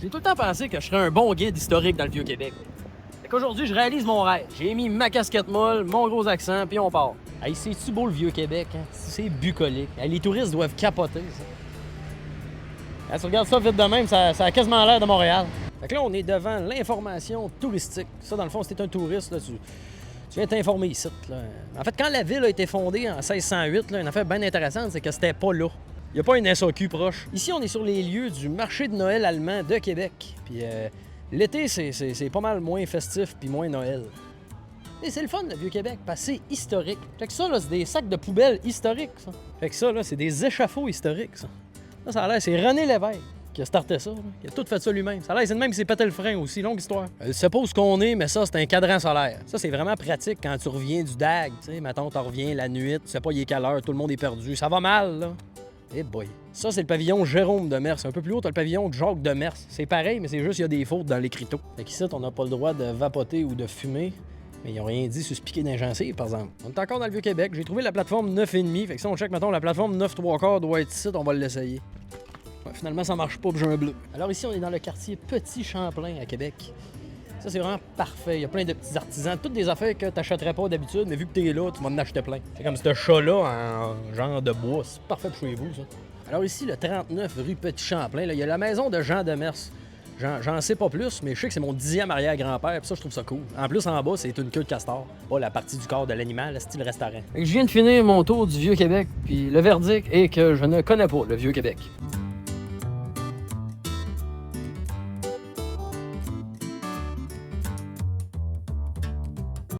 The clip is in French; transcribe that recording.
J'ai tout le temps pensé que je serais un bon guide historique dans le Vieux-Québec. Fait qu'aujourd'hui, je réalise mon rêve. J'ai mis ma casquette molle, mon gros accent, puis on part. Hey, c'est-tu beau le Vieux-Québec, hein? C'est bucolique. Hey, les touristes doivent capoter, ça. Hey, tu regardes ça vite de même, ça a quasiment l'air de Montréal. Fait que là, on est devant l'information touristique. Ça, dans le fond, si t'es un touriste, là, tu viens t'informer ici. Là. En fait, quand la ville a été fondée en 1608, là, une affaire bien intéressante, c'est que c'était pas là. Il n'y a pas une SAQ proche. Ici, on est sur les lieux du marché de Noël allemand de Québec. Puis l'été, c'est pas mal moins festif puis moins Noël. Et c'est le fun, le Vieux-Québec, parce que c'est historique. Fait que ça, là, c'est des sacs de poubelles historiques, ça. Fait que ça, là, c'est des échafauds historiques, ça. Ça a l'air, c'est René Lévesque qui a starté ça. Là. Il a tout fait ça lui-même. Ça a l'air, c'est le même qui s'est pété le frein aussi. Longue histoire. Je sais pas où qu'on est, mais ça, c'est un cadran solaire. Ça, c'est vraiment pratique quand tu reviens du DAG. Tu sais, mettons, tu reviens la nuit, tu sais pas il est quelle heure, tout le monde est perdu. Ça va mal, là. Eh boy. Ça, c'est le pavillon Jérôme de Mers. Un peu plus haut, t'as le pavillon de Jacques de Mers. C'est pareil, mais c'est juste qu'il y a des fautes dans l'écriteau. Fait qu'ici, on n'a pas le droit de vapoter ou de fumer. Mais ils n'ont rien dit sur se piquer d'un gencive, par exemple. On est encore dans le Vieux-Québec. J'ai trouvé la plateforme 9,5. Fait que si on check, mettons, la plateforme 9 3/4 doit être ici, on va l'essayer. Ouais, finalement, ça marche pas, puis j'ai un bleu. Alors ici, on est dans le quartier Petit Champlain à Québec. Ça, c'est vraiment parfait. Il y a plein de petits artisans, toutes des affaires que t'achèterais pas d'habitude, mais vu que t'es là, tu vas en acheter plein. C'est comme ce chat-là en genre de bois. C'est parfait pour chez vous, ça. Alors ici, le 39 rue Petit Champlain, là, il y a la maison de Jean Demers. J'en sais pas plus, mais je sais que c'est mon 10e arrière-grand-père, puis ça, je trouve ça cool. En plus, en bas, c'est une queue de castor. Pas la partie du corps de l'animal, style restaurant. Je viens de finir mon tour du Vieux-Québec, puis le verdict est que je ne connais pas le Vieux-Québec.